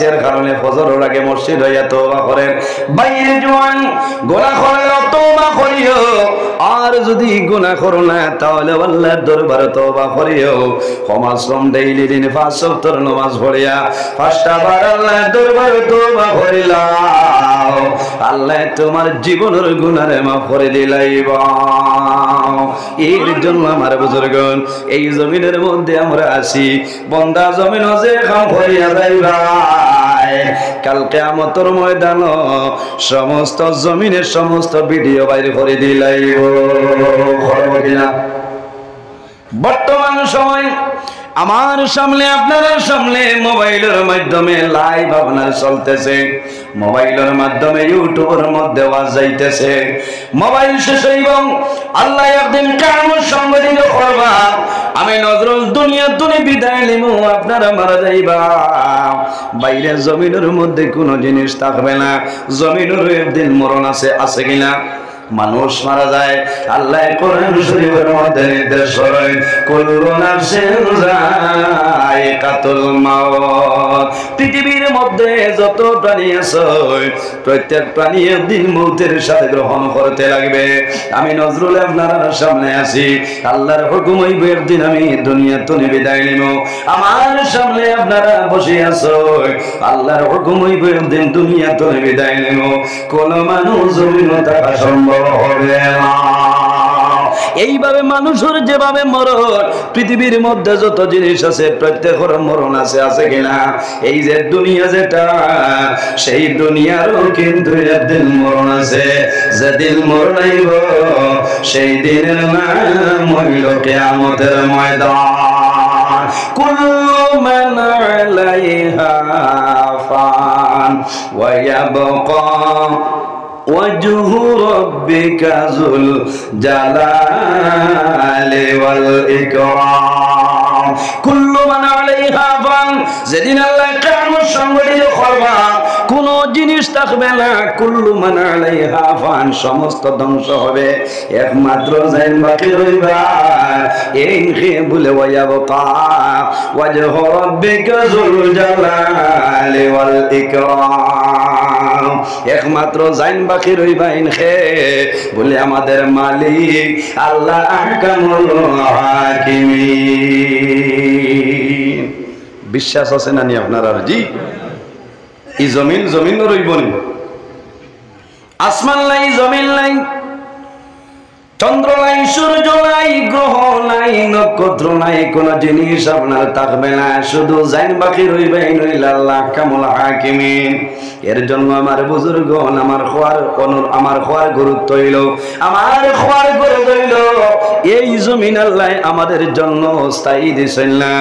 কিসের কারণে ফজরের আগে মসজিদ হইয়া তওবা করেন। বাইরে জওয়ান গুনাহ করলে তওবা করিও, আর যদি গুনাহ করো না তাহলে আল্লাহর দরবারে তওবা করিও। ক্ষমাশ্রম ডেইলি দিন 5 ওয়াক্ত নামাজ পড়িয়া 5টা বার আল্লাহর দরবারে তওবা করিলাও, আল্লাহ তোমার জীবনের গুনাহ মাফ করে দিলাইবা। এর জন্য আমার বুজুর্গগণ এই জমিনের মধ্যে আমরা আসি, বন্দা জমিন যে কাম করিয়া যাইবা, কাল কিয়ামতের ময়দান সমস্ত জমিনের সমস্ত ভিডিও বাইরে করে দিলাইব। বর্তমান সময় আমার সামনে আপনার সামনে মোবাইলের মাধ্যমে লাইভ আপনার চলতেছে, মোবাইলের মাধ্যমে ইউটিউবের মধ্যে ওয়াজ যাইতেছে। মোবাইল শেষ হইব, আল্লাহ একদিন কিয়ামত সংঘটিত করবা, আমি নজরুল দুনিয়া তুমি বিদায় নিমু, আপনারা মারা যাইবা। বাইরে জমিনের মধ্যে কোনো জিনিস থাকবে না, জমিনের একদিন মরণ আছে, আছে কিনা? মানুষ মারা যায়, আল্লাহ কোরআন শরীফের মধ্যে নির্দেশ করেন কুল্লু নাফসিন যায়কাতুল মাউত। পৃথিবীর মধ্যে যত প্রাণী আছে প্রত্যেক প্রাণী একদিন মৌতের সাথে গ্রহণ করতে লাগবে। আমি নজরুল আপনার সামনে আছি, আল্লাহর হুকুম হইব একদিন আমি দুনিয়া থেকে বিদায় নিব। আমার সামনে আপনারা বসে আছো, আল্লাহর হুকুম হইব একদিন দুনিয়া থেকে বিদায় নিব। কোন মানুষ জমিন থাকা সম্ভব হবে না। এইভাবে মানুষের যেভাবে মরণ, পৃথিবীর মধ্যে যত জিনিস আছে প্রত্যেকের মরণ আছে, আছে কিনা? এই যে দুনিয়া যেটা, সেই দুনিয়ারও কিন্তু একদিন মরণ আছে। যেদিন মরণ আইব সেই দিনের নাম হইল কিয়ামতের ময়দান। কুল্লু মান আলাইহা ফান ওয়া ইয়াবকা وجه ربك ذو الجلال والإكرام كل من عليها فان। যেদিন আল্লাহ কিয়ামত সংঘটিত করবা কোন জিনিস থাকবে না, কুল্লু মান আলাইহা ফান, সমস্ত ধ্বংস হবে, একমাত্র জাইন বাকি রইবা। এই বলে ওয়ায়াবকা ওয়াজহু রাব্বিকা যুল জালালি ওয়াল ইকরাম, একমাত্র জাইন বাকি রইবা ইনহে বলে আমাদের মালিক আল্লাহ আহকামুল হাকিমিন। বিশ্বাস আছে না নি আপনার? আর জি, এই জমিন জমিন রইব নি? আসমান নাই, জমিন নাই, চন্দ্র নাই, সূর্য নাই, গ্রহ নাই, নক্ষত্র নাই, কোন জিনিস আপনার থাকবে না, শুধু জাইন বাকি রইবে নইল আল্লাহ আহকামুল হাকিমিন। এর জন্য আমার বুজুর্গগণ আমার খোয়ার গুরুত্ব হইল, আমার খোয়ার গুরুত্ব হইল এই জমিন আল্লাহ আমাদের জন্য স্থায়ী দিছেন না,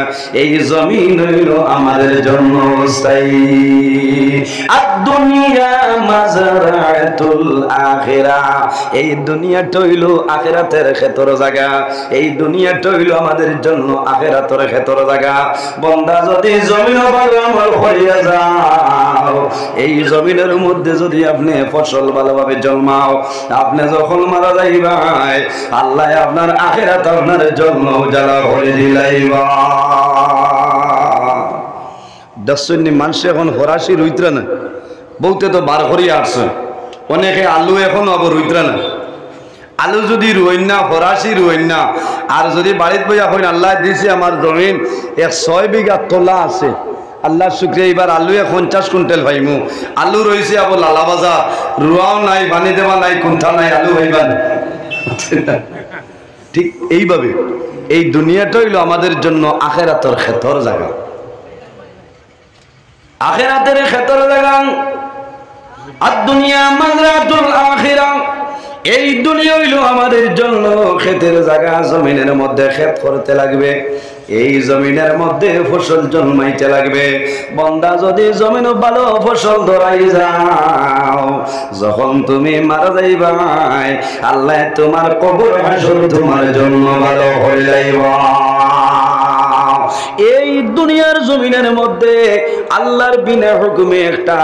এই জমিন হইল আমাদের জন্য স্থায়ী। আদ-দুনিয়া মাযরাতুল আখিরাহ, এই দুনিয়াটা হইল আখিরাতের ক্ষেত্র জায়গা, এই দুনিয়াটা হইল আমাদের জন্য আখিরাতের ক্ষেত্র জায়গা। বান্দা যদি জমিন ভালো আমল করিয়া যাও, এই জমিনের মধ্যে যদি আপনি ফসল ভালোভাবে জন্মাও, আপনি যখন মারা যাইবা আল্লাহ আপনার আখিরাত আপনার জন্য উজালা করে দিলাইবা। দশজনী মানুষ এখন ফরাসি রুইত্রা না, বলতে তো বার করিয়া আসছে, অনেকে আলু এখন আবার রুইত্রা না। আলু যদি রুইন না, ফরাসি রুইন না, আর যদি বাড়িতে বইয়া হইন আল্লাহ দিয়েছে আমার জমিন 106 বিঘা তোলা আছে, আল্লাহ শুক্রিয়া, এবার আলু 50 কুইন্টাল পাইমু। আলু রয়েছে আবার লালা বাজা, রুয়াও নাই, পানি দেওয়া নাই, কুন্ঠা নাই, আলু হইবান। ঠিক এইভাবে এই দুনিয়াটা হইল আমাদের জন্য আখিরাতের ক্ষেত্র জায়গা, আখিরাতের ক্ষেত্র জায়গা। আর দুনিয়া মাযরাতুল আখিরাহ, এই দুনিয়া হইল আমাদের জন্য ক্ষেতের জায়গা, জমিনের মধ্যে ক্ষেত করতে লাগবে, এই জমিনের মধ্যে ফসল জন্মাইতে লাগবে। বান্দা যদি জমিন ভালো ফসল ধরাই যাও, যখন তুমি মারা যাইবা আল্লাহ তোমার কবর হাসর তোমার জন্য ভালো হয়ে যাইবা। এই দুনিয়ার জমিনের মধ্যে আল্লাহর বিনা হুকুমে একটা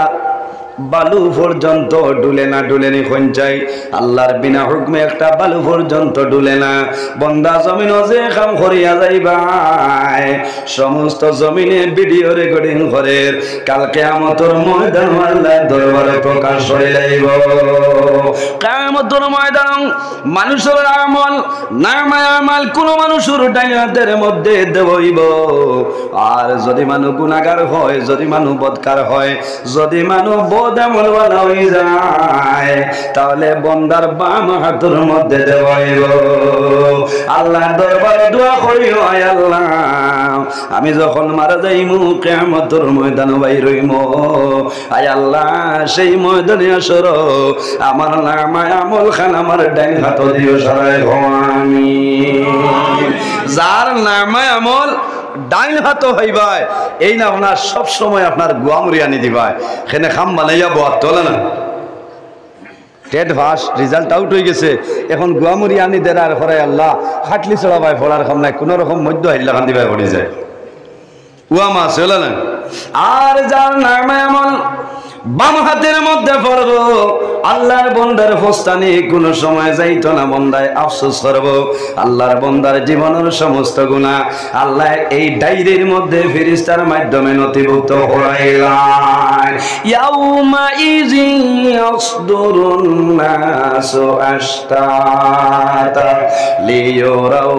বালু পর্যন্ত ডুলে না ডুলেনি খঞ্চাই আল্লাহর বিনা হুকমে একটা বালু পর্যন্ত ডুলে না বন্দা জমিন যে কাম করিয়া যাইবাই সমস্ত জমিনে ভিডিও রেকর্ডিং করে কাল কিয়ামতের ময়দান আল্লাহর দরবারে প্রকাশ হয়ে যাইব কিয়ামতের ময়দান মানুষের আমল নামায় আমল কোন মানুষের ডাইন হাতের মধ্যে দেবইব আর যদি মানুষ গুনাহগার হয় যদি মানুষ বদকার হয় যদি মানুষ বদ আমলওয়ালা হয়ে যায় তাহলে বন্দার বাম হাতের মধ্যে দেবইব আল্লাহর দরবারে দোয়া করিও আয় আল্লাহ আমি যখন মারা যাইমু কিয়ামতের ময়দানে বাইর হইমু আয় আল্লাহ সেই ময়দানে আসর আমার নামায় আমল খান আমার ডাইন হাত দিও সরাই আমিন যার নামায় আমল ডাইন হাত হইবাই এই না আপনার সব সময় আপনার গুয়ামুরি আনি দিবাই এখানে খাম বানাইয়া বয়াত তোলে না টেট ফাস রেজাল্ট আউট হয়ে গেছে এখন গুয়ামুরি আনি দেরার করে আল্লাহ খাটলি চড়াবাই ফলার খাম নাই কোন রকম মধ্য হাইল্লা খান দিবাই পড়ে যায় উয়ামা চলে না আর যার নামায় আমল বাম হাতের মধ্যে পড়ব আল্লাহর বন্দার ফস্তানি কোন সময় যাইতো না বন্দায় আফসোস করব আল্লাহর বন্দার জীবনের সমস্ত গুনাহ আল্লাহ এই ডায়েরির মধ্যে ফেরেশতার মাধ্যমে নথিভুক্ত করাইলেন ইয়াউমা ইজি ইয়াসদুরুন নাসু আশতাতা লিয়ুরাউ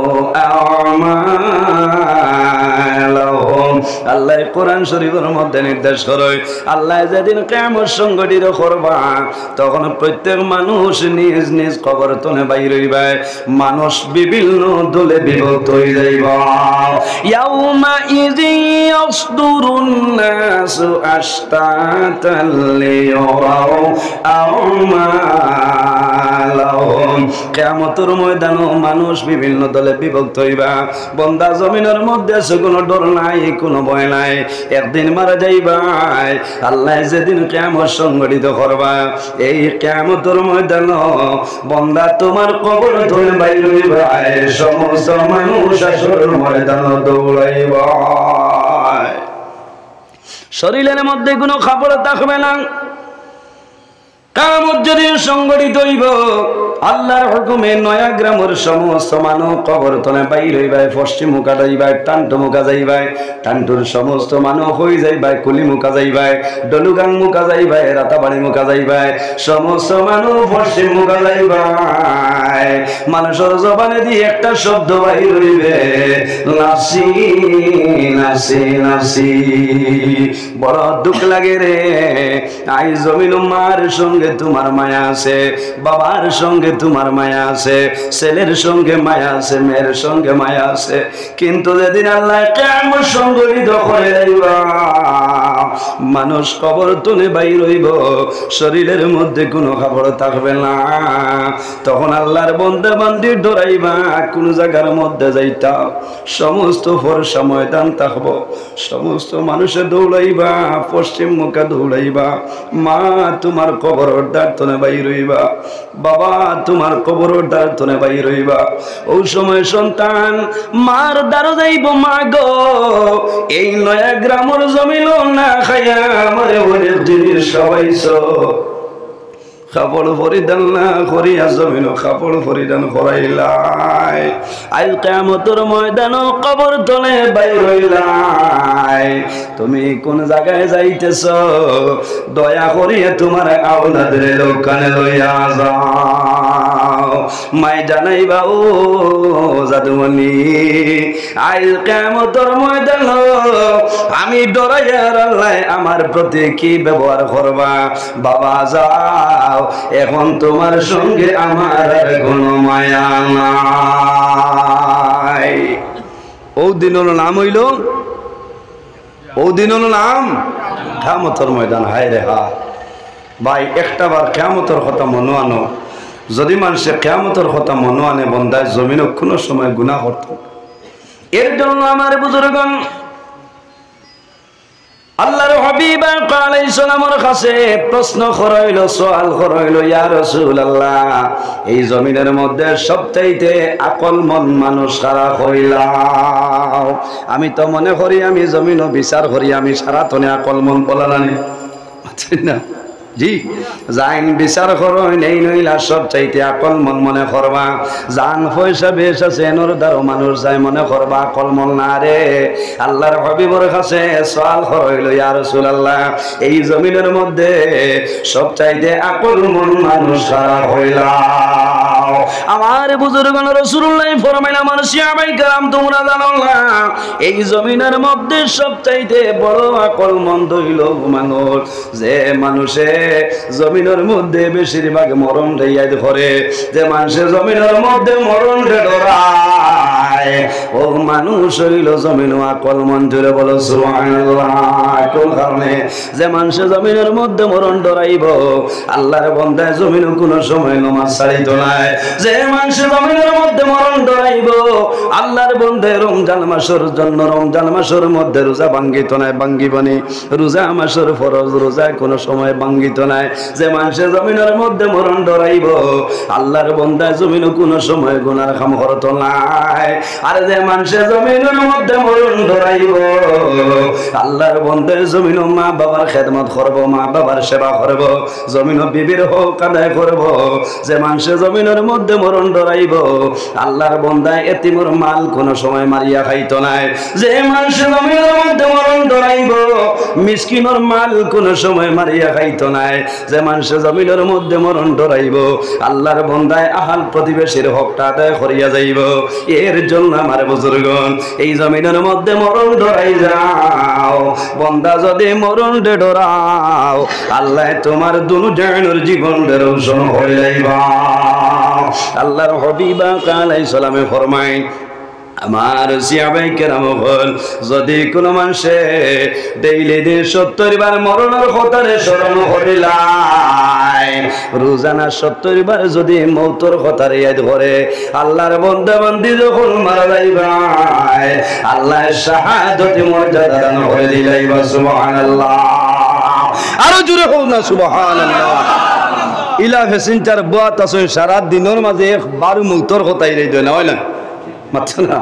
আমালাহুম আল্লাহ কোরআন শরীফের মধ্যে নির্দেশ করে আল্লাহ যেদিন কিয়ামত সংগঠিত করবা তখন প্রত্যেক মানুষ নিজ নিজ কবরতনে বাইর হইবে মানুষ বিভিন্ন দলে বিভক্ত হয়ে যাইবা ইয়াউমা ইজি ইয়াসদুরুন নাসু আশতাতান লিয়ুরাউ আমালাহুম কিয়ামতের ময়দানে মানুষ বিভিন্ন দলে বিভক্ত হইবা বন্দা জমিনের মধ্যে কোনো ডর নাই কোনো ভয় নাই একদিন মারা যাইবা আল্লাহ যেদিন কিয়ামত সংগঠিত করবা এই কিয়ামতের ময়দানে বন্দা তোমার কবর ধরে বাইর হইবা সমস্ত মানুষ আসরের ময়দানে দৌড়াইবা শরীরের মধ্যে কোনো খাবার থাকবে না কিয়ামত যেদিন সংগঠিত হইব আল্লাহর হুকুমে নয়া গ্রামের সমস্ত মানুষ কবরতনে বাইর হইবাই পশ্চিম মুখা যাইবাই টান্টু মুখা যাইবাই টান্টুর সমস্ত মানুষ হয়ে যাইবাই কুলি মুখা যাইবাই ডলুগাং মুখা যাইবাই রাতাবাড়ি মুখা যাইবাই সমস্ত মানুষ পশ্চিম মুখা যাইবাই মানুষের জবানে দিয়ে একটা শব্দ বাইর হইবে নাসি নাসি নাসি বড় দুঃখ লাগে রে আই জমিন মার সঙ্গে তোমার মায়া আছে বাবার সঙ্গে তোমার মায়া আছে ছেলের সঙ্গে মায়া আছে মেয়ের সঙ্গে মায়া আছে কিন্তু যেদিন আল্লাহ কিয়ামত সংগঠিত করে দিবা মানুষ কবর তুলে বাইর হইব শরীরের মধ্যে কোনো খবর থাকবে না তখন আল্লাহর বান্দা বান্দি ডরাইবা কোন জায়গার মধ্যে যাইতা সমস্ত ফরসা ময়দান থাকব সমস্ত মানুষে দৌড়াইবা পশ্চিম মুখে দৌড়াইবা মা তোমার কবর ডাক্তনে বাইর হইবা বাবা তোমার কবর ডাক্তনে বাইর হইবা ওই সময় সন্তান মার দ্বারা যাইব মা গো এই নয়া গ্রামের জমিন না খাইয়া আমারে অনেক জিনিস সবাইছো খাপড় পরিধান না করিয়া জমিন খাপড় পরিধান করাইলাই আই কিয়ামতের ময়দান কবর তলে বাইর হইলাই তুমি কোন জায়গায় যাইতেছ দয়া করিয়া তোমার আওলাদের লোকানে লইয়া যাও মাই জানাইবা ও জাদুমণি আই কিয়ামতের ময়দান আমি ডরাইয়ার আল্লাহ আমার প্রতি কি ব্যবহার করবা বাবা যাও এখন তোমার সঙ্গে আমার কোনো মায়া নাই ও দিন হলো নাম হইল ও দিন হলো নাম কিয়ামতের ময়দান হায় রে হা ভাই একটা বার কিয়ামতের কথা মনে আনো যদি মানুষে কিয়ামতের কথা মনে আনে বন্দায় জমিনে কোনো সময় গুনাহ করত এর জন্য আমার বুজুর্গণ আল্লাহর হাবিব আলাইহিস সালামের কাছে প্রশ্ন করাইল সওয়াল করাইল ইয়া রাসূলুল্লাহ এই জমিনের মধ্যে সবচাইতে আকলমন মানুষ কারা হইলাও আমি তো মনে করি আমি জমিনও বিচার করি আমি সারাতনে আকলমন বলালানি আচ্ছা না জি জান বিচার করো নেই নইলা সব চাইতে আকল মন মনে করবা জান পয়সা বেশ আছে এনর দ্বারা মানুষ যায় মনে করবা আকল মন না রে আল্লাহর হাবিবর কাছে সওয়াল হইল ইয়া রাসূলুল্লাহ এই জমিনের মধ্যে সব চাইতে আকল মন মানুষ খারাপ হইলা আমার বুজুর্গগণ রাসূলুল্লাহ ফরমাইলেন আমার সাহাবায়ে کرام তোমরা জানো না এই জমিনের মধ্যে সবচাইতে বড় আকলমন্দ হইল মানুষ যে মানুষে জমিনের মধ্যে বেশিরভাগ মরণ রেয়াদ করে যে মানুষে জমিনের মধ্যে মরণ ডরায় ও মানুষ হইল জমিন আকলমন্দ রে বলো সুবহানাল্লাহ কোন কারণে যে মানুষে জমিনের মধ্যে মরণ ডরাইব আল্লাহর বান্দা জমিন কোন সময় নামাজ ছাড়িত না যে মানুষ জমিনের মধ্যে মরণ ডরাইব আল্লাহর বান্দা রমজান মাসের জন্য রমজান মাসের মধ্যে রোজা ভাঙ্গিত নাই ভাঙ্গিবনি রোজা মাসের ফরজ রোজা কোন সময় ভাঙ্গিত নাই যে মানুষ জমিনের মধ্যে মরণ ডরাইব আল্লাহর বান্দা জমিন কোন সময় গুনাহ কাম করত নাই আর যে মানুষ জমিনের মধ্যে মরণ ডরাইব আল্লাহর বান্দা জমিন মা বাবার খেদমত করব মা বাবার সেবা করব জমিন বিবির হক আদায় করব যে মানুষ জমিনের মধ্যে মরণ ডরাইব আল্লাহর বান্দা এতিমের মাল কোন সময় মারিয়া খাইতো নাই যে মানুষ জমিনের মধ্যে মরণ ডরাইব মিসকিনের মাল কোন সময় মারিয়া খাইতো নাই যে মানুষ জমিনের মধ্যে মরণ ডরাইব আল্লাহর বান্দা আহাল প্রতিবেশীর হকটা আদায় করিয়া যাইব এর জন্য আমার বুজুর্গগণ এই জমিনের মধ্যে মরণ ডরাই যাও বান্দা যদি মরণ ডরাও আল্লাহ তোমার দুনিয়ার জীবনের রোশন হয়ে যাইবা আল্লাহর হাবিব আলাইহিস সালামে ফরমায় আমার সাহাবায়ে কেরাম বল যদি কোন মানুষে ডেইলি দিন 70 বার মরণের কথারে স্মরণ করিলাই রোজানা 70 বার যদি মওতের কথারে ইয়াদ করে আল্লাহর বান্দা বান্দি যখন মারা যাইবা আল্লাহ শাহাদাতের মর্যাদা দান করে দিলাইবা সুবহানাল্লাহ আরো জোরে হোক না সুবহানাল্লাহ ইলা ফেসিনটার বাত আছে সারা দিনের মাঝে একবার মওতের কথাই রে দেয় না হয় না মাত্র না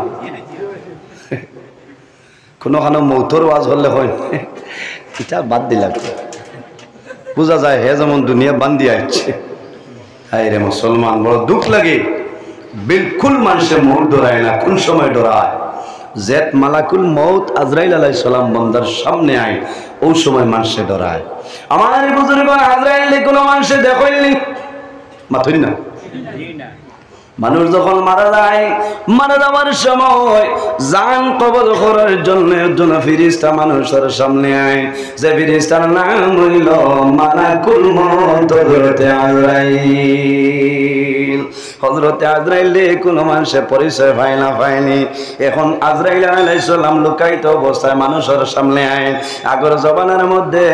কোনখানে মৌতর ওয়াজ হলে হয় এটা বাদ দিলাম বোঝা যায় হে যেমন দুনিয়া বান্ধি আসছে হায় রে মুসলমান বড় দুঃখ লাগে বিলকুল মানুষের মৌত ডরায় না কোন সময় ডরায় জেত মালাকুল মৌত আজরাইল আলাইহিস সালাম বান্দার সামনে আয় ওই সময় মানুষে ডরায় আমার বুজুর্গগণ আজরাইল কোন মানুষে দেখেননি মাথুরি না মানুষ যখন মারা যায় মারা যাওয়ার সময় জান কবজ করার জন্য একজন ফেরেশতা মানুষের সামনে আয় যে ফেরেশতার নাম হইল মালাকুল মউত হযরতে আজরাইল হযরতে আজরাইল কোন মানুষের পরিচয় পায়নি এখন আজরাইল আলাইহিস সালাম লুকায়িত অবস্থায় মানুষের সামনে আয় আগের জমানার মধ্যে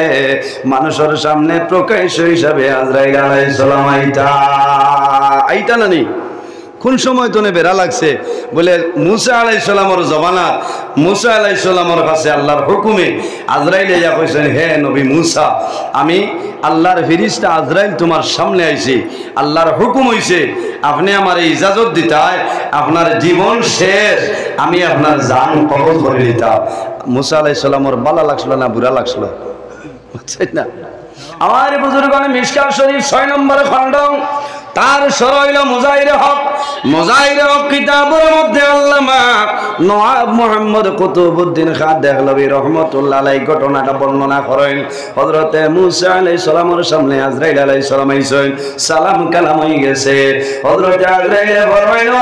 মানুষের সামনে প্রকাশ্য হিসাবে আজরাইল আলাইহিস সালাম আইতা নানি কোন সময় তো বেড়া লাগছে বলে মুসা আলাইহিস সালামের জমানা মুসা আলাইহিস সালামের কাছে আল্লাহর হুকুমে আজরাইল ইয়া কইছেন হে নবী মুসা আমি আল্লাহর ফেরেশতা আজরাইল তোমার সামনে আইছি আল্লাহর হুকুম হইছে আপনি আমারে ইজাজত দিতাই আপনার জীবন শেষ আমি আপনার জান কবজ করে নিতাম মুসা আলাইহিস সালামের ভালো লাগছিল না বুড়া লাগছিল বুঝছেন না আমার বুজুর্গগণ মিশকাত শরীফ 6 নম্বর খণ্ড তার সরইল মুজাহিরে হক কিতাবের মধ্যে আল্লামা নওয়াব মুহাম্মদ কুতুবউদ্দিন খান দেহলভী রাহমাতুল্লাহ আলাইহি ঘটনাটা বর্ণনা করেন হযরতে মুসা আলাইহিস সালামের সামনে আজরাইল আলাইহিস সালাম আইছেন সালাম কালাম হয়ে গেছে হযরতে আজরাইল ফরমাইল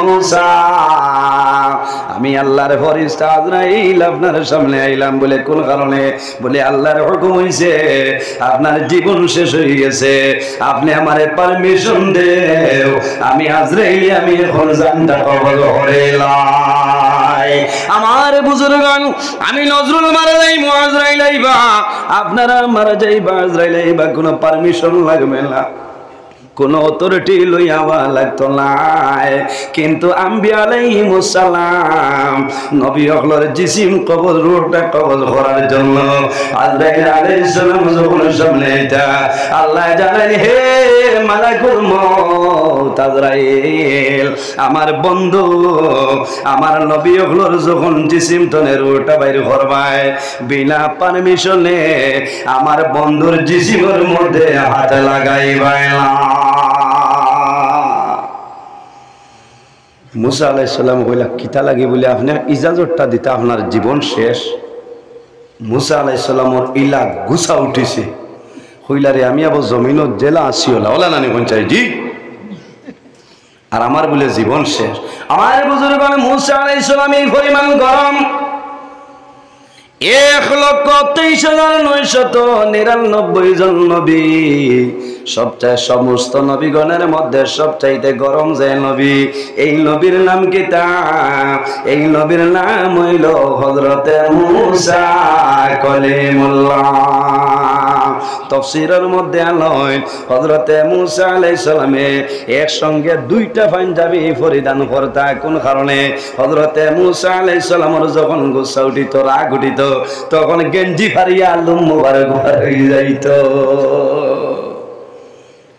মুসা আমি আল্লাহর ফেরেশতা আজরাইল আপনার সামনে আইলাম বলে কোন কারণে বলে আল্লাহর হুকুম হইছে আপনার জীবন শেষ হয়ে গেছে আপনি আমারে পারমিশন দেও আমি আজরাইল আমি এখন জানটা কবজ হইলাই আমার বুজুর্গগণ আমি নজরুল মারা যাই আজরাইল আইবা আপনারা মারা যাইবা আজরাইল আইবা কোনো পারমিশন লাগবে না কোন অথরিটি লইয়াওয়া লাগতো না, কিন্তু আম্বিয়া আলাইহিমুস সালাম নবী হকলের জিসিম কবজ রূহটা কবজ করার জন্য আজরাইল আলাইহিস সালাম যখন সামনে আইতা আল্লাহ জানেন, হে মালাকুল মউত আজরাইল, আমার বন্ধু আমার নবী হকলের যখন জিসিম তনে রূহটা বাইর করবায় বিনা পারমিশনে আমার বন্ধুর জিসিমের মধ্যে হাত লাগাইবাই না। মুসা আলাইহিস সালাম কইলা কিতা লাগি বলে আপনার ইজাজতটা দিতে আপনার জীবন শেষ। মুসা আলাইহিস সালামর ইলা গুছা উঠিছে, কইলা রে আমি আবার জমিনত জেলা আসিওলা ওলা নানি পঞ্চায়েত জি, আর আমার বলে জীবন শেষ। আমার বুজুর্গ মুসা আলাইহিস সালাম এই পরিমাণ গরম 1,23,999 জন নবী, সবচেয়ে সমস্ত নবীগণের মধ্যে সবচাইতে গরম যে নবী, এই নবীর নাম কি? এই নবীর নাম হইল হযরতে মুসা কলিমুল্লাহ। তাফসীরের মধ্যে আলোয় হযরতে মুসা আলাইহিস সালামে একসঙ্গে দুইটা পাঞ্জাবি পরিধান করতা। কোন কারণে? হযরতে মুসা আলাইহিস সালামের যখন গুসা উঠিত, রাগ উঠিত, তখন গেঞ্জি ফারিয়া লুম মুবারক হয়ে যাইত।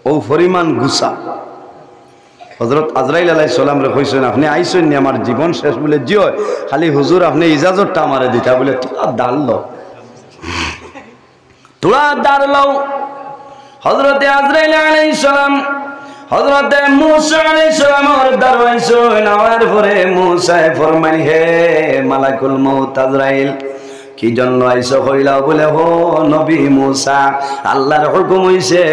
ও পরিমাণ গুসা। হযরত আজরাইল আলাইহিস সালাম রে কইছেন, আপনি আইছেন নি আমার জীবন শেষ বলে জিও, খালি হুজুর আপনি ইজাজতটা আমারে দিতা বলে তোরা দাঁড়লো, তোরা দাঁড়লো। হযরতে আজরাইল আলাইহিস সালাম হযরতে মুসা আলাইহিস সালামের দরওয়াজে নাওয়ার পরে মুসা ফরমাই, হে মালাকুল মউত আজরাইল, কি জন্য আইসো? হইলাও বলে, হো নবী মুসা, আল্লাহর হুকুম হইছে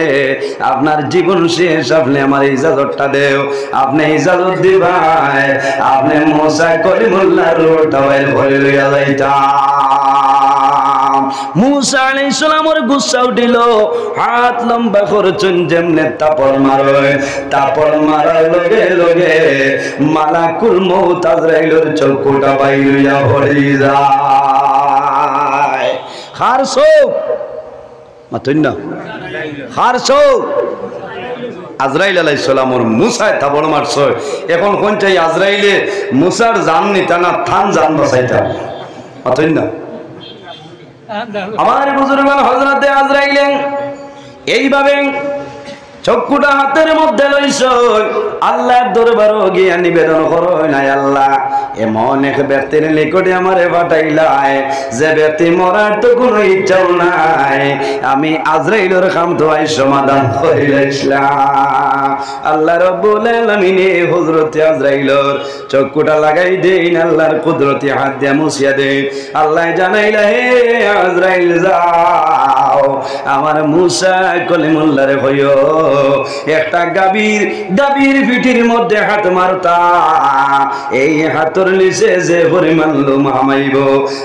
আপনার জীবন শেষ, আপনি আমার ইজাজতটা দেও। আপনি ইজাজত দিবাই, আপনি মুসা কলিমুল্লাহর রূহটা বাইর করে লইয়া যাইতা। মুসা আলাইহিস সালামের গুসা উঠিল, হাত লম্বা করছেন যেমনে তাপড় মারে, তাপড় মারার লগে লগে মালাকুল মউত আজরাইলের চক্ষুটা বাইর হইয়া পড়ে যায়। খারসো মাতুন না, খারসো আজরাইল আলাইহিস সালামের মুসায় তাপড় মারছে। এখন কোন চাই আজরাইলে মুসার জান নিতা না থান জান বাঁচাইতা? মাতুন না। আমার বুজুর্গ হযরতে আজরাইল এইভাবে চক্ষুটা হাতের মধ্যে লইছ, আল্লাহর দরবারে গিয়া নিবেদন করো, নাই আল্লাহ এমন এক ব্যক্তির নিকটে আমারে পাঠাইলাই যে ব্যক্তি মরার তো কোনো ইচ্ছাও নাই, আমি আজরাইলের কাম তো আই সমাধান করিলাম। আল্লাহ রাব্বুল আলামিন হযরতে আজরাইলের চক্ষুটা লাগাই দেন, আল্লাহর কুদরতি হাত দিয়ে মুছিয়া দেন। আল্লাহ জানাইলা, হে আজরাইল যাও আমার মুসা কলিমুল্লাহরে কইও একটা গাভীর পিঠির মধ্যে হাত মারতা, এই হাতের নিচে যে পরিমাণ লোম হামাইব,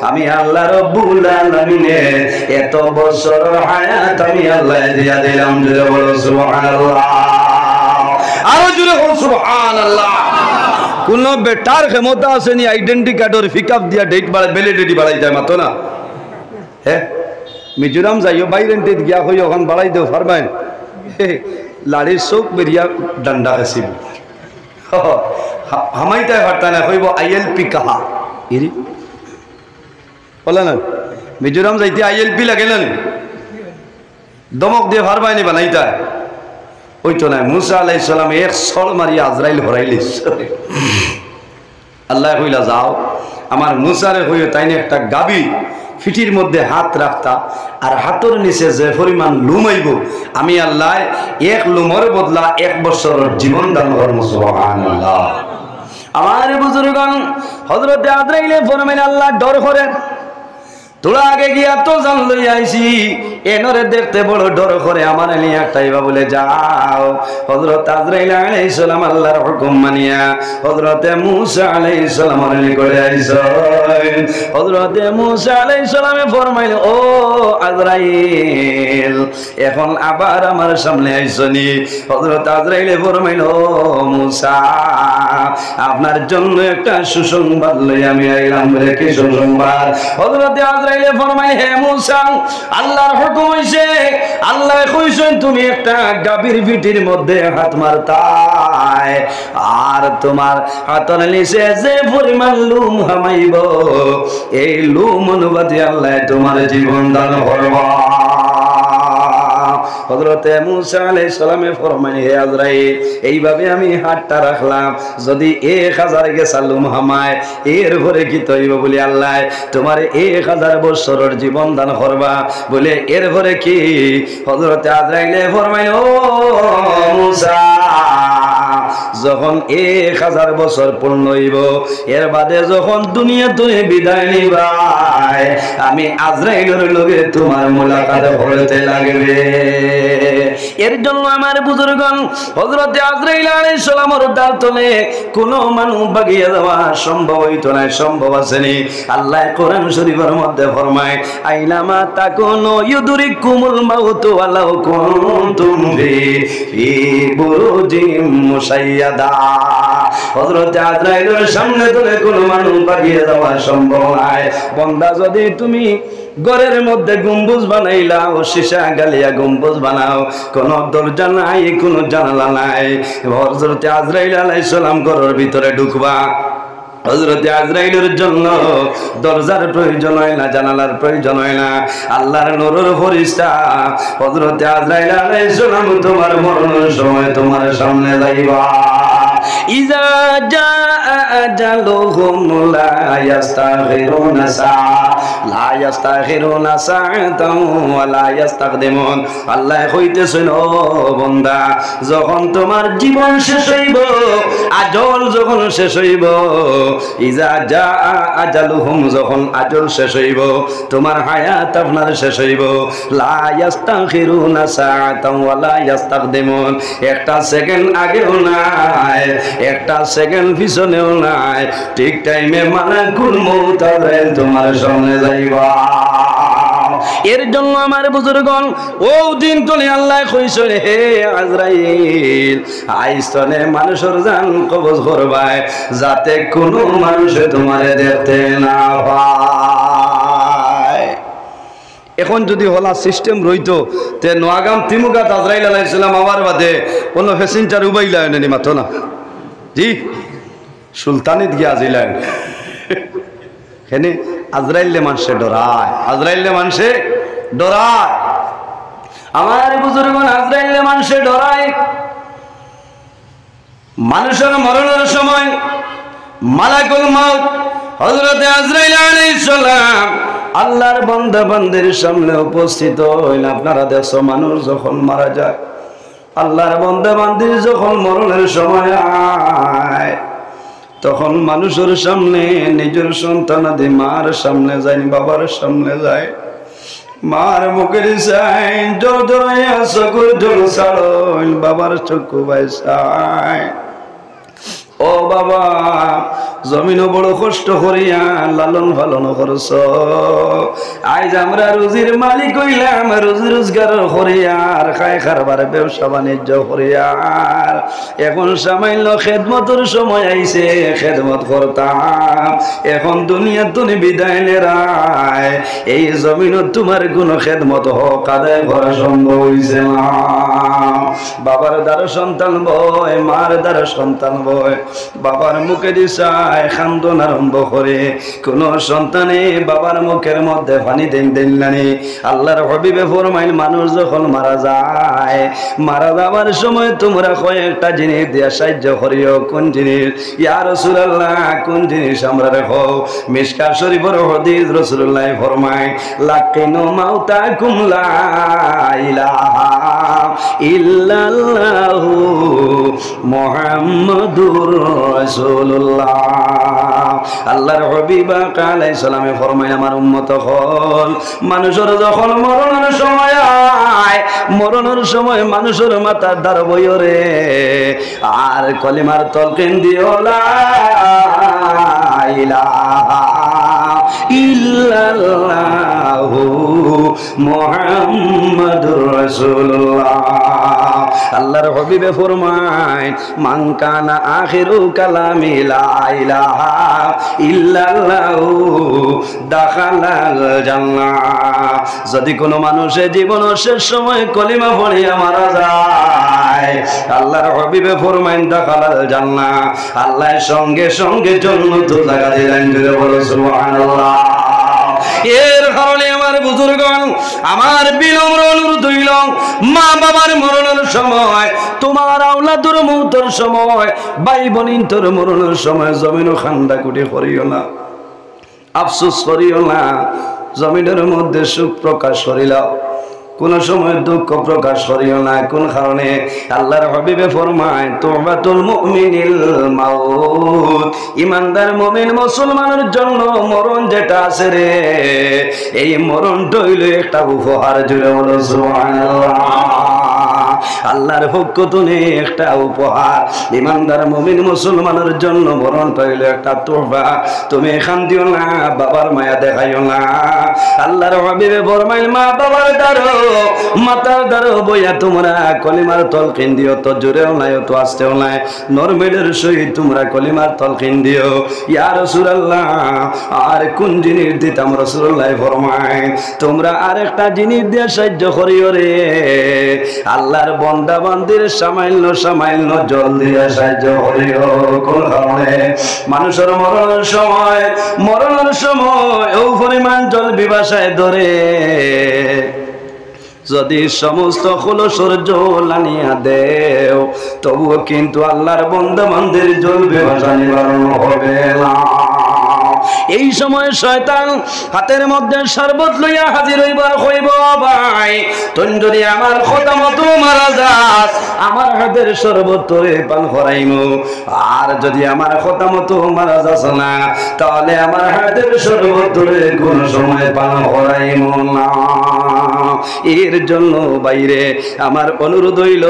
আমি আল্লাহ রাব্বুল আলামিনে এত বছর হায়াত আমি আল্লাহ দিয়া দিলাম। জোরে বলো সুবহানাল্লাহ, আরো জোরে বলো সুবহানাল্লাহ। কোন বেটার ক্ষমতা আছে নি আইডেন্টি কার্ডের পিকআপ দিয়া ডেট বাড়াই ভ্যালিডিটি বাড়াই যায় মাতো না? হ্যাঁ, মিজোরাম যাইও বাইরে গিয়া হই ওখান বাড়াই দেও ফারমাইন, লাড়ির চোখ বেরিয়া ডান্ডা আসিব হামাইতাই পারতা না, কইব ILP কাহা ইরি বলে না। মিজোরাম যাইতে ILP লাগে না, দমক দিয়ে ফারমাইনি বানাইতা ওই তো নাই। মুসা আলাইহিস সালাম এক সল মারিয়া আজরাইল হরাইলিস। আল্লাহ কইলা যাও আমার মুসারে হইও তাইনে একটা গাবি ফিটির মধ্যে হাত রাখতা, আর হাতের নিচে যে পরিমাণ লুম আইব আমি আল্লাহ এক লুমর বদলা 1 বছরের জীবন দান করব। সুবহানাল্লাহ। আমার বুজুর্গণ হযরতে আজরাইলে ফরমাইল, আল্লাহ ডর করেন, তোরা আগে গিয়া তো জান লই আইছি, এনরে দেখতে বড় ডর করে আমার নিয়ে একটাইবা বলে যাও। হযরত আজরাইল আলাইহিস সালাম আল্লাহর হুকুম মানিয়া হযরতে মুসা আলাইহিস সালামের নিকটে আইছেন। হযরতে মুসা আলাইহিস সালামে ফরমাইল, ও আজরাইল এখন আবার আমার সামনে আইছনি। হযরত আজরাইলে ফরমাইল, ও মুসা আপনার জন্য একটা সুসংবাদ লই আমি আইলাম। বলে কি সুসংবাদ? হযরতে আজরাইলে ফরমাই, হে মুসা আল্লাহর হুকুম হইছে আল্লাহ কইছেন তুমি একটা গাভীর পিঠির মধ্যে হাত মারতাই আর তোমার হাতের নিচে যে পরিমাণ লুম হামাইব এই লুম অনুপাতে আল্লাহ তোমার জীবন দান করবা। হযরতে মুসা আলাইহিস সালামে ফরমান হে আজরাইল এইভাবে আমি হাতটা রাখলাম যদি 1000 গেছা লুম হামায় এর পরে কি তৈব বলি আল্লাহ তোমার 1000 বছরের জীবন দান করবা বলে এর পরে কি হযরতে আজরাইলে ফরমায় ও মুসা যখন 1000 বছর পূর্ণ হইব এর বাদে যখন দুনিয়া তুমি বিদায় নিবাই আমি আজরাইলের লগে তোমার মুলাকাত হতে লাগবে। এর জন্য আমার বুজুর্গণ হযরতে আজরাইল আলাইহিস সালামের ডাল তলে কোন মানুষ বাগিয়ে যাওয়া সম্ভব হইতো না, সম্ভব আসেনি। আল্লাহ কোরআন শরীফের মধ্যে ফরমায় আইনামা তাকুনু ইউদরিকুমুল মাউত ওয়ালাউ কুনতুম ফি বুরুজিম মুশাইয়াদা। হযরতে আজরাইলের সামনে তলে কোন মানুষ বাগিয়ে যাওয়া সম্ভব নয়। বান্দা যদি তুমি ঘরের মধ্যে গম্বুজ বানাইলাও সীসা গালিয়া গম্বুজ বানাও কোন দরজা নাই কোন জানালা নাই হযরতে আজরাইল আলাইহিস সালাম ঘরের ভিতরে ঢুকবা হযরতে আজরাইলের জন্য দরজার প্রয়োজন হয় না, জানালার প্রয়োজন হয় না। আল্লাহর নূরের ফেরেশতা হযরতে আজরাইল আলাইহিস সালাম তোমার মরণের সময় তোমার সামনে যাইবা। ইজা জা আজালুহুম লা ইস্তাগফিরুনা লা ইস্তাগফিরুনা সাআতাও ওয়া লা ইস্তাকদিমুন। আল্লাহ কইতেছেন ও বান্দা যখন তোমার জীবন শেষ হইব আজল যখন শেষ হইব ইজা জা আজালুহুম যখন আজল শেষ হইব তোমার হায়াত আপনার শেষ হইব লা ইস্তাগফিরুনা সাআতাও ওয়া লা ইস্তাকদিমুন। একটা সেকেন্ড আগেও নাই একটা সেকেন্ড পিছনেও নাই, ঠিক টাইমে মালাকুল মউত আজরাইল তোমার সামনে যাইবা। এর জন্য আমার বুজুর্গণ ও দিন তোলে আল্লাহ কইছে হে আজরাইল আইস্তনে মানুষের জান কবজ করবাই যাতে কোনো মানুষ তোমারে দেখতে না পায়। এখন যদি হলা সিস্টেম রইতো তে নোয়াগাম তিমুগাত আজরাইল আলাইহিস সালাম আমার বাদে কোনো প্যাসেঞ্জার উবাইলা নেনি মাতো না জি সুলতানিত গিয়া জিলেন এখানে আজরাইলে মানুষে ডরায়, আজরাইলে মানুষে ডরায়। আমার বুজুর্গণ আজরাইলে মানুষে ডরায়। মানুষের মরণের সময় মালাকুল মউত হযরতে আজরাইল আলাইহিস সালাম আল্লাহর বান্দা বান্দির সামনে উপস্থিত হইল। আপনারা দেখছো মানুষ যখন মারা যায় আল্লাহর বান্দা বান্দির যখন মরণের সময় আয় তখন মানুষের সামনে নিজের সন্তানাদি মার সামনে যায় বাবার সামনে যায় মার মুখের চাই জোর জড়াইয়া চকুর জল ছাড়ল বাবার চক্ষু বাইসায় ও বাবা জমিনও বড় কষ্ট করিয়া লালন পালন করছ আজ আমরা রুজির মালিক হইলাম রুজি রোজগার করিয়ার খায় খারবার ব্যবসা বাণিজ্য করিয়ার এখন সামান্য খেদমতের সময় আইছে খেদমত করতাম এখন দুনিয়া তুমি বিদায় নেরায় এই জমিনত তোমার কোনো খেদমত হোক আদায় করা সম্ভব হইছে না। বাবার দ্বারা সন্তান বয় মার দ্বারা সন্তান বয় বাবার মুখে দিশায় খান্দন আরম্ভ করে কোন সন্তানে বাবার মুখের মধ্যে পানি দেন দেন নানি। আল্লাহর হাবিবে ফরমাইল মানুষ যখন মারা যায় মারা যাবার সময় তোমরা কয়েকটা জিনিস দিয়া সাহায্য করিও। কোন জিনিস? ইয়া রাসূলুল্লাহ কোন জিনিস আমরা রেখো? মিশকাত শরীফের হাদিস রাসূলুল্লাহ ফরমায় লাকিনু মাউতাকুম লা ইলাহা ইল্লাল্লাহু মুহাম্মাদুর রাসূলুল্লাহ। আল্লাহর হাবিব আলাইহিস সালামে ফরমায় আমার উম্মত হল মানুষের যখন মরণের সময় আয় মরণের সময় মানুষের মাথার দ্বার বইরে আর কলিমার তলকিন দিও লা ইলাহা ইল্লাল্লাহু মুহাম্মাদুর রাসূলুল্লাহ। আল্লাহর হাবিবে ফরমায় মান কানা আখিরু কালামি লা ইলাহা ইল্লাল্লাহু দাখালাল জান্নাহ। যদি কোনো মানুষের জীবনের শেষ সময় কলিমা পড়িয়া মারা যায়, আল্লাহর হাবিবে ফরমায় দাখালাল জান্নাহ, আল্লাহ সঙ্গে সঙ্গে জান্নাত লাগা দিলেন। জোরে বলো সুবহানাল্লাহ। এর কারণে আমার বুজুর্গণ, আমার বিনম্র অনুরোধ হইল, মা বাবার মরণের সময়, তোমার আওলাদুর মৌতের সময়, ভাই বোনিন তোর মরণের সময় জমিন খান্দা কুটি করিও না, আফসোস করিও না, জমিনের মধ্যে সুখ প্রকাশ করিলাও, কোন সময় দুঃখ প্রকাশ করিও না। কোন কারণে? আল্লাহর হাবিবে ফরমায় তুবাতুল মুমিনিল মাউত, ইমানদার মুমিন মুসলমানের জন্য মরণ যেটা আছে রে, এই মরণটা হইল একটা উপহার। জুড়ে বলো সুবহানাল্লাহ। আল্লাহর পক্ষ থেকে একটা উপহার ইমানদার মুমিন মুসলমানের জন্য মরণ পাইলে একটা তোহফা। তুমি এখান দিও না, বাবার মায়া দেখাইও না। আল্লাহর হাবিবে ফরমাইল মা বাবার দ্বারো মাতার দ্বারো বইয়া তোমরা কলিমার তলকিন দিও, তো জোরেও নাই তো আসতেও নাই, নরমেলের সহিত তোমরা কলিমার তলকিন দিও। ইয়া রাসূলুল্লাহ, আর কোন জিনিস দিতাম? রাসূলুল্লাহ ফরমায় তোমরা আরেকটা জিনিস দিয়ে সাহায্য করিও রে, আল্লাহর বন্দা বান্দির সামান্য সামান্য জল দিয়ে সাহায্য করিও। কোন কারণে? মানুষের মরণের সময় ও পরিমাণ জল বিবাসায় ধরে, যদি সমস্ত খোলসর জল আনিয়া দেও, তবুও কিন্তু আল্লাহর বন্দা বান্দির জল বিবাসা নিবারণ হবে না। এই সময় শয়তান হাতের মধ্যে শরবত লইয়া হাজির হইবার হইব, ভাই তুই যদি আমার কথা মতো মারা যাস, আমার হাতের শরবত তোরে পান করাইমু, আর যদি আমার কথা মতো মারা যাস না, তাহলে আমার হাতের শরবত তোরে কোন সময় পান করাইমু না। এর জন্য বাইরে আমার অনুরোধ হইল,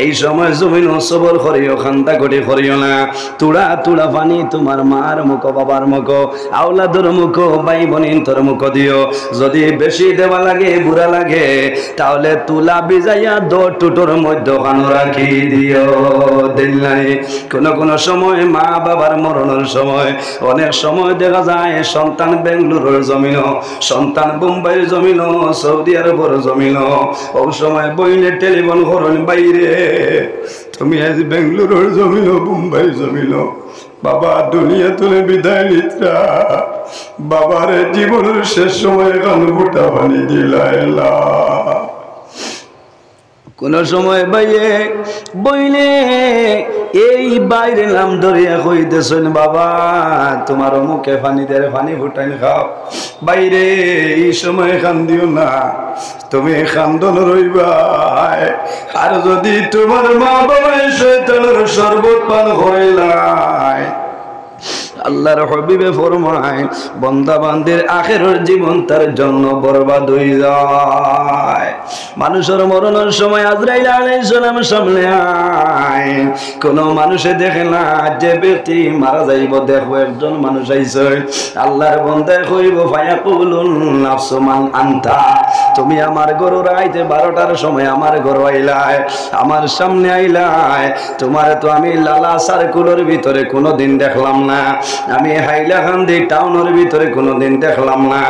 এই সময় জমিন সবর করিও, খান্দা করি করিও না। তুড়া তুড়া পানি তোমার মার মুখ, বাবার মুখ, আওলাদর মুখ, ভাই বোনিন তোর মুখ দিও। যদি বেশি দেওয়া লাগে, বুড়া লাগে, তাহলে তুলা বিজাইয়া টুটোর মধ্যে খানো রাখি দিও। দিল নাই কোন সময় মা বাবার মরণের সময়, অনেক সময় দেখা যায় সন্তান বেঙ্গালুরুর জমিন, সন্তান বোম্বাইয়ের জমিন, সৌদি আরবের জমিন, ও সময় বইনে টেলিফোন করেন, বাইরে তুমি আজ বেঙ্গালুরুর জমিন, বোম্বাই জমিন, বাবা দুনিয়া তুলে বিদায় নিত্রা, বাবার জীবনের শেষ সময় কান ফুটা পানি দিলা। কোন সময় বাইয়ে বইলে এই বাইরে নাম ধরিয়া কইতেছেন, বাবা তোমার মুখে পানি দিয়ে পানি ফুটাই খাও, বাইরে এই সময় কান্দিও না, তুমি কান্দন রইবা। আর যদি তোমার মা বাবা শয়তানের শরবত পান হইলাই, আল্লাহর হাবিবে ফরমায় বান্দা বান্দির আখিরের জীবন তার জন্য বরবাদ হয়ে যায়। মানুষের মরণের সময় আজরাইল আলাইহিস সালাম সামনে আয়, কোন মানুষে দেখে না, যে ব্যক্তি মারা যাইব দেখো একজন মানুষ আইছে, আল্লাহর বান্দায় কইব ফায়াকুলুন নাফসু মান আনতা, তুমি আমার ঘর রাইতে 12টার সময় আমার ঘর আইলাই, আমার সামনে আইলাই, তোমার তো আমি লালা সার্কুলের ভিতরে কোনোদিন দেখলাম না, আমি হাইলাকান্দি টাউনের ভিতরে কোনোদিন দেখলাম না,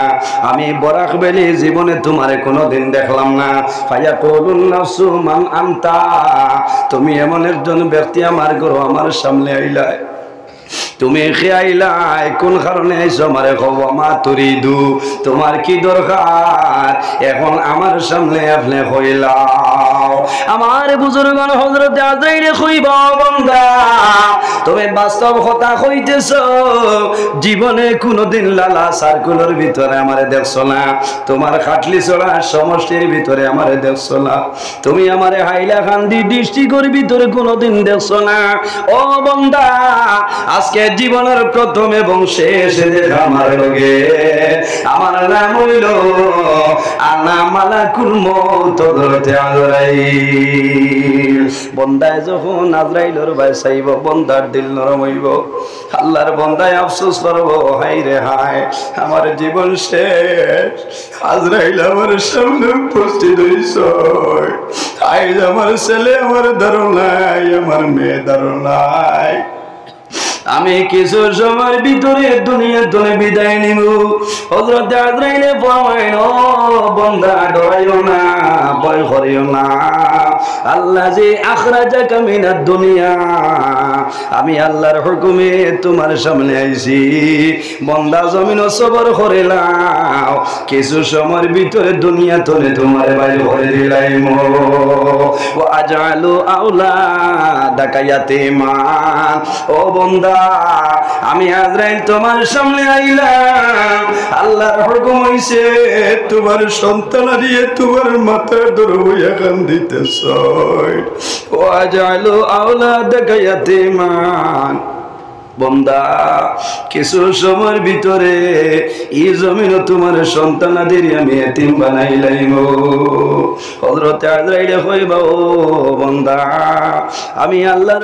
আমি বরাক ভ্যালি জীবনে তোমারে কোনোদিন দেখলাম না। ফায়াকুলুন নাফসু মান আনতা, তুমি এমন একজন ব্যক্তি আমার ঘর আমার সামনে আইলাই, তুমি খেয়াইলাই, কোন কারণে আইছো আমারে কও, মা তুরিদু, তোমার কি দরকার, এখন আমার সামনে আপনি কইলাও। আমার বুজুর্গণ হযরতে আজরাইলে কইবা, বান্দা তুমি বাস্তব কথা কইতেছো, জীবনে কোনোদিন লালা সার্কুলের ভিতরে আমারে দেখছো না, তোমার খাটলি চড়া সমষ্টির ভিতরে আমারে দেখছো না, তুমি আমারে হাইলাকান্দি ডিস্ট্রিক্টের ভিতরে কোনোদিন দেখছো না। ও বান্দা, আজকে জীবনের প্রথম এবং শেষ দেখা আমার লগে, আমার নাম হইল আনা মালাকুল মউত হযরতে আজরাইল। বন্দায় যখন আজরাইলের ভাই চাইব, বন্দার দিল নরম হইব, আল্লাহর বন্দায় আফসোস করবো, হাই রে হায় আমার জীবন শেষ, আজরাইল আমার সামনে উপস্থিত হইছ, আজ আমার ছেলে আমার ধারণায়, আমার মেয়ে ধারণায়, আমি কিছু সময়ের ভিতরে দুনিয়া তুলে বিদায় নিব। হযরত আজরাইলে ফরমাইল, ও বান্দা ডরাইও না, ভয় করিও না, আল্লাহ যে আখরাজাকা মিনাদ দুনিয়া, আমি আল্লাহর হুকুমে তোমার সামনে আইছি। বান্দা জমিন সবর করে লাও, কিছু সময়ের ভিতরে দুনিয়া তুলে তোমার বাইরে ভরে দিলাইম। ও আজালু আওলাদাকা ইয়াতীমান, ও বান্দা আমি আজরাইল তোমার সামনে আইলাম, আল্লাহর হুকুম হইছে তোমার সন্তান দিয়ে তোমার মাথার দরবইয়া কান দিতেছ। ও আজালু আওলাদাকা ইয়াতীমান, বান্দা কিছু সময়ের ভিতরে এই জমিন তোমার সন্তানাদের আমি এতিম বানাইলাম। হযরত আজরাইল কইবা, ও বান্দা আমি আল্লাহর